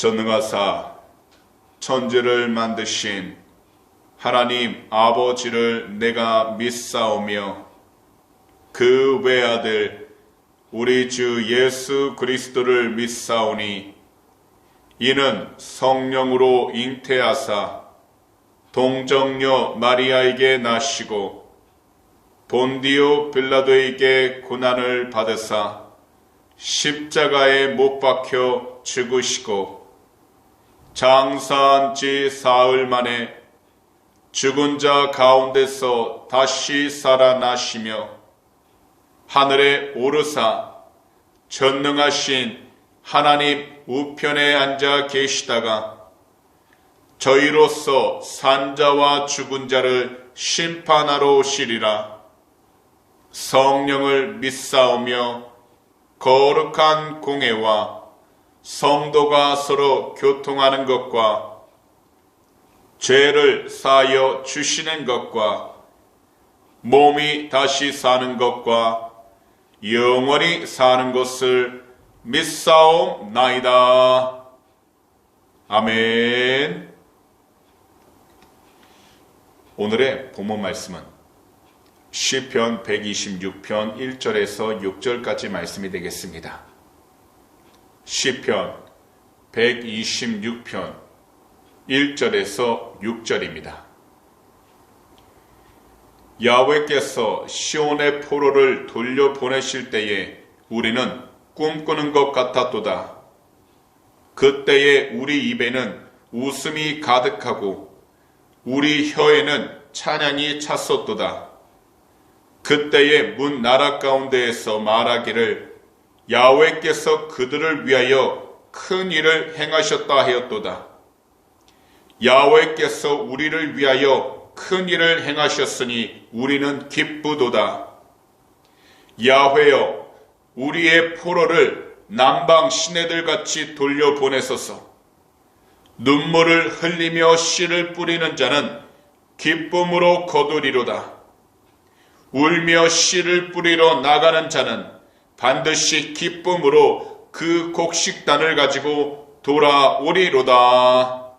전능하사 천지를 만드신 하나님 아버지를 내가 믿사오며 그 외아들 우리 주 예수 그리스도를 믿사오니 이는 성령으로 잉태하사 동정녀 마리아에게 나시고 본디오 빌라도에게 고난을 받으사 십자가에 못 박혀 죽으시고 장사한 지 사흘 만에 죽은 자 가운데서 다시 살아나시며 하늘에 오르사 전능하신 하나님 우편에 앉아 계시다가 저희로서 산자와 죽은 자를 심판하러 오시리라. 성령을 믿사오며 거룩한 공회와 성도가 서로 교통하는 것과 죄를 사하여 주시는 것과 몸이 다시 사는 것과 영원히 사는 것을 믿사옵나이다. 아멘. 오늘의 본문 말씀은 시편 126편 1절에서 6절까지 말씀이 되겠습니다. 시편 126편 1절에서 6절입니다. 야훼께서 시온의 포로를 돌려보내실 때에 우리는 꿈꾸는 것 같았도다. 그때에 우리 입에는 웃음이 가득하고 우리 혀에는 찬양이 찼었도다. 그때에 문 나라 가운데에서 말하기를 야훼께서 그들을 위하여 큰 일을 행하셨다 하였도다. 야훼께서 우리를 위하여 큰 일을 행하셨으니 우리는 기쁘도다. 야훼여 우리의 포로를 남방 시내들같이 돌려보내소서. 눈물을 흘리며 씨를 뿌리는 자는 기쁨으로 거두리로다. 울며 씨를 뿌리러 나가는 자는 반드시 기쁨으로 그 곡식단을 가지고 돌아오리로다.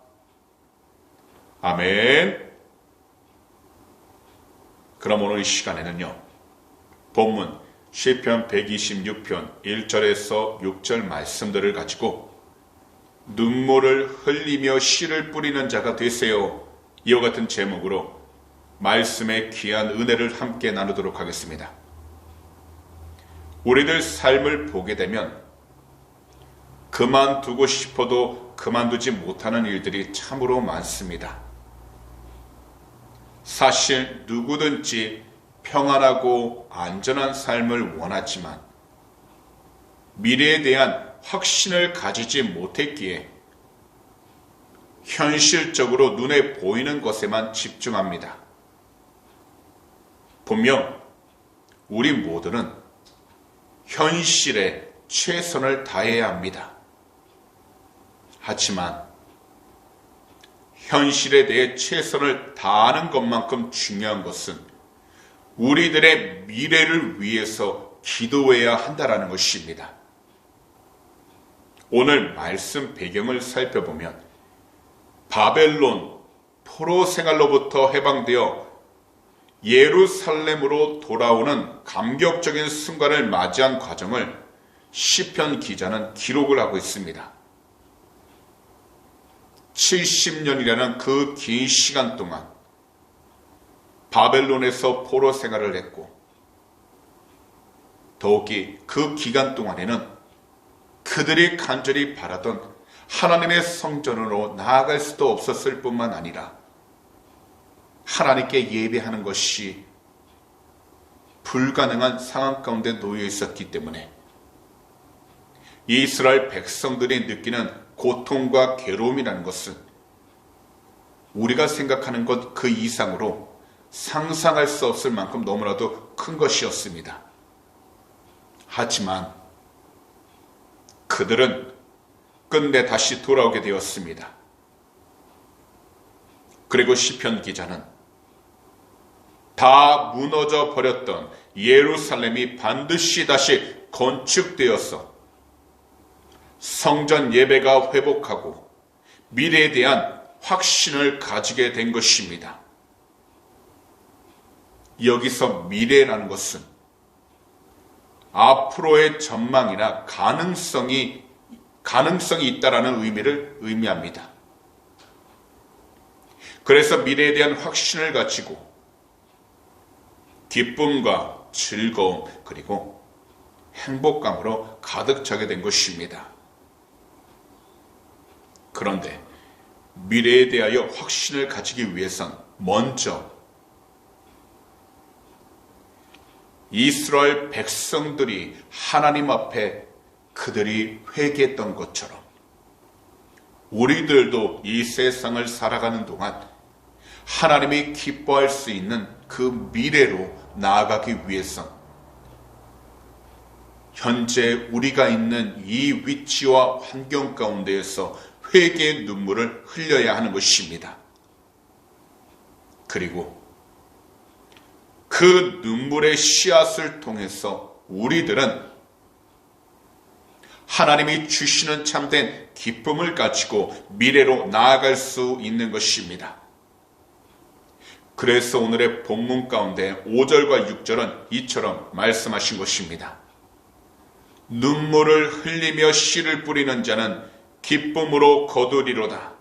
아멘. 그럼 오늘 이 시간에는요, 본문 시편 126편 1절에서 6절 말씀들을 가지고 눈물을 흘리며 씨를 뿌리는 자가 되세요, 이와 같은 제목으로 말씀의 귀한 은혜를 함께 나누도록 하겠습니다. 우리들 삶을 보게 되면 그만두고 싶어도 그만두지 못하는 일들이 참으로 많습니다. 사실 누구든지 평안하고 안전한 삶을 원하지만 미래에 대한 확신을 가지지 못했기에 현실적으로 눈에 보이는 것에만 집중합니다. 분명 우리 모두는 현실에 최선을 다해야 합니다. 하지만 현실에 대해 최선을 다하는 것만큼 중요한 것은 우리들의 미래를 위해서 기도해야 한다는 것입니다. 오늘 말씀 배경을 살펴보면 바벨론 포로 생활로부터 해방되어 예루살렘으로 돌아오는 감격적인 순간을 맞이한 과정을 시편 기자는 기록을 하고 있습니다. 70년이라는 그 긴 시간 동안 바벨론에서 포로 생활을 했고, 더욱이 그 기간 동안에는 그들이 간절히 바라던 하나님의 성전으로 나아갈 수도 없었을 뿐만 아니라 하나님께 예배하는 것이 불가능한 상황 가운데 놓여 있었기 때문에 이스라엘 백성들이 느끼는 고통과 괴로움이라는 것은 우리가 생각하는 것 그 이상으로 상상할 수 없을 만큼 너무나도 큰 것이었습니다. 하지만 그들은 끝내 다시 돌아오게 되었습니다. 그리고 시편 기자는 다 무너져 버렸던 예루살렘이 반드시 다시 건축되어서 성전 예배가 회복하고 미래에 대한 확신을 가지게 된 것입니다. 여기서 미래라는 것은 앞으로의 전망이나 가능성이 있다라는 의미를 의미합니다. 그래서 미래에 대한 확신을 가지고 기쁨과 즐거움 그리고 행복감으로 가득 차게 된 것입니다. 그런데 미래에 대하여 확신을 가지기 위해선 먼저 이스라엘 백성들이 하나님 앞에 그들이 회개했던 것처럼 우리들도 이 세상을 살아가는 동안 하나님이 기뻐할 수 있는 그 미래로 나아가기 위해선 현재 우리가 있는 이 위치와 환경 가운데에서 회개의 눈물을 흘려야 하는 것입니다. 그리고 그 눈물의 씨앗을 통해서 우리들은 하나님이 주시는 참된 기쁨을 가지고 미래로 나아갈 수 있는 것입니다. 그래서 오늘의 본문 가운데 5절과 6절은 이처럼 말씀하신 것입니다. 눈물을 흘리며 씨를 뿌리는 자는 기쁨으로 거두리로다.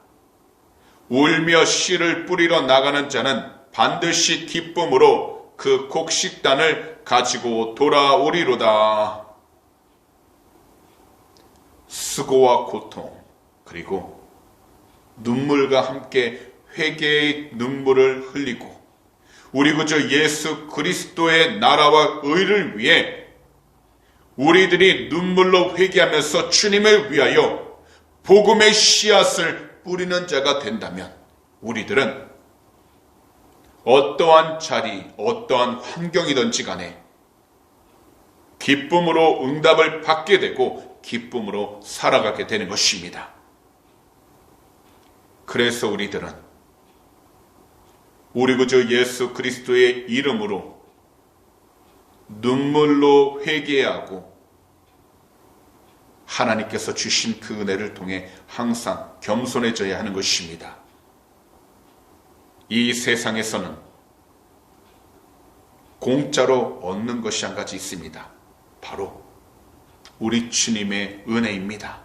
울며 씨를 뿌리러 나가는 자는 반드시 기쁨으로 그 곡식단을 가지고 돌아오리로다. 수고와 고통 그리고 눈물과 함께 회개의 눈물을 흘리고 우리 구주 예수 그리스도의 나라와 의를 위해 우리들이 눈물로 회개하면서 주님을 위하여 복음의 씨앗을 뿌리는 자가 된다면 우리들은 어떠한 자리, 어떠한 환경이든지 간에 기쁨으로 응답을 받게 되고 기쁨으로 살아가게 되는 것입니다. 그래서 우리들은 우리 구주 예수 그리스도의 이름으로 눈물로 회개하고 하나님께서 주신 그 은혜를 통해 항상 겸손해져야 하는 것입니다. 이 세상에서는 공짜로 얻는 것이 한 가지 있습니다. 바로 우리 주님의 은혜입니다.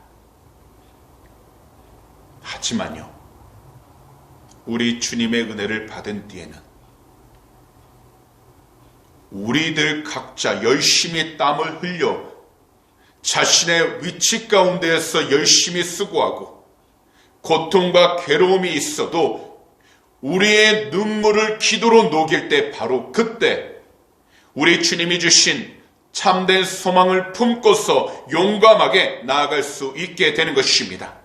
하지만요, 우리 주님의 은혜를 받은 뒤에는 우리들 각자 열심히 땀을 흘려 자신의 위치 가운데에서 열심히 수고하고 고통과 괴로움이 있어도 우리의 눈물을 기도로 녹일 때 바로 그때 우리 주님이 주신 참된 소망을 품고서 용감하게 나아갈 수 있게 되는 것입니다.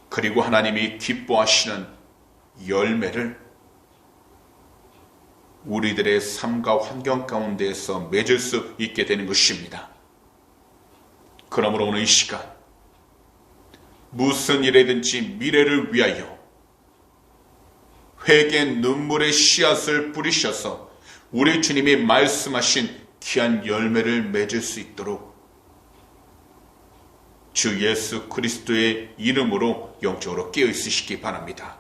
그리고 하나님이 기뻐하시는 열매를 우리들의 삶과 환경 가운데에서 맺을 수 있게 되는 것입니다. 그러므로 오늘 이 시간 무슨 일이든지 미래를 위하여 회개 눈물의 씨앗을 뿌리셔서 우리 주님이 말씀하신 귀한 열매를 맺을 수 있도록 주 예수 그리스도의 이름으로 영적으로 깨어 있으시기 바랍니다.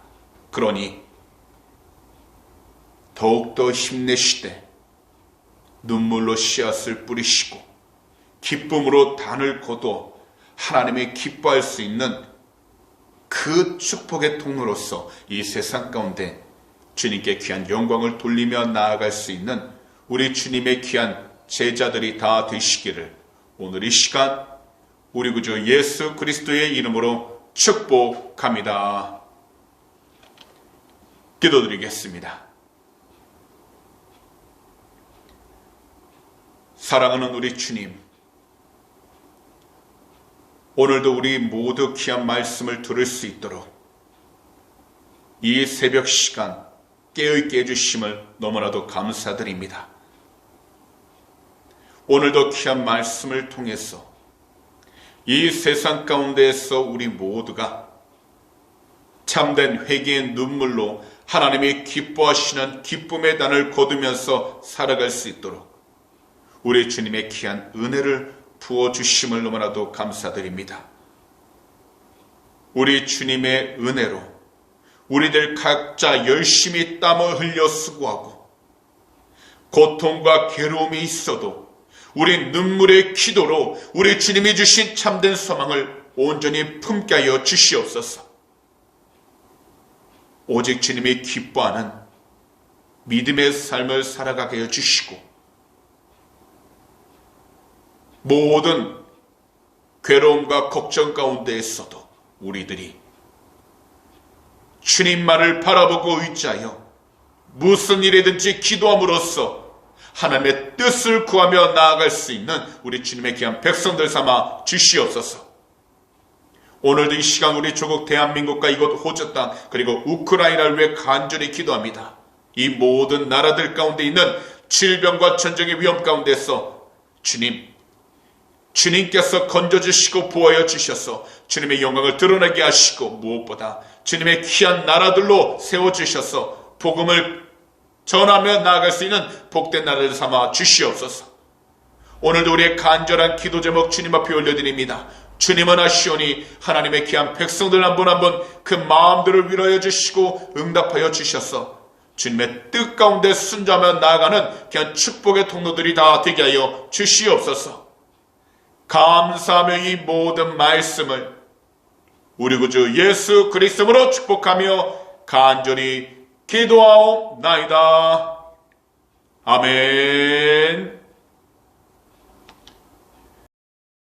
그러니 더욱더 힘내시되 눈물로 씨앗을 뿌리시고 기쁨으로 단을 거둬 하나님이 기뻐할 수 있는 그 축복의 통로로서 이 세상 가운데 주님께 귀한 영광을 돌리며 나아갈 수 있는 우리 주님의 귀한 제자들이 다 되시기를 오늘 이 시간 우리 구주 예수 그리스도의 이름으로 축복합니다. 기도드리겠습니다. 사랑하는 우리 주님, 오늘도 우리 모두 귀한 말씀을 들을 수 있도록 이 새벽 시간 깨어있게 해주심을 너무나도 감사드립니다. 오늘도 귀한 말씀을 통해서 이 세상 가운데에서 우리 모두가 참된 회개의 눈물로 하나님이 기뻐하시는 기쁨의 단을 거두면서 살아갈 수 있도록 우리 주님의 귀한 은혜를 부어주심을 너무나도 감사드립니다. 우리 주님의 은혜로 우리들 각자 열심히 땀을 흘려 수고하고 고통과 괴로움이 있어도 우리 눈물의 기도로 우리 주님이 주신 참된 소망을 온전히 품게 하여 주시옵소서. 오직 주님이 기뻐하는 믿음의 삶을 살아가게 하여 주시고 모든 괴로움과 걱정 가운데에서도 우리들이 주님만을 바라보고 의지하여 무슨 일이든지 기도함으로써 하나님의 뜻을 구하며 나아갈 수 있는 우리 주님의 귀한 백성들 삼아 주시옵소서. 오늘도 이 시간 우리 조국 대한민국과 이곳 호주 땅 그리고 우크라이나를 위해 간절히 기도합니다. 이 모든 나라들 가운데 있는 질병과 전쟁의 위험 가운데서 주님께서 건져주시고 보호하여 주셔서 주님의 영광을 드러나게 하시고 무엇보다 주님의 귀한 나라들로 세워주셔서 복음을 전하며 나아갈 수 있는 복된 나라를 삼아 주시옵소서. 오늘도 우리의 간절한 기도 제목 주님 앞에 올려드립니다. 주님은 아시오니 하나님의 귀한 백성들 한 분 한 분 그 마음들을 위로해 주시고 응답하여 주셔서 주님의 뜻 가운데 순종하며 나아가는 귀한 축복의 통로들이 다 되게 하여 주시옵소서. 감사하며 이 모든 말씀을 우리 구주 예수 그리스도로 축복하며 간절히 기도하옵나이다. 아멘.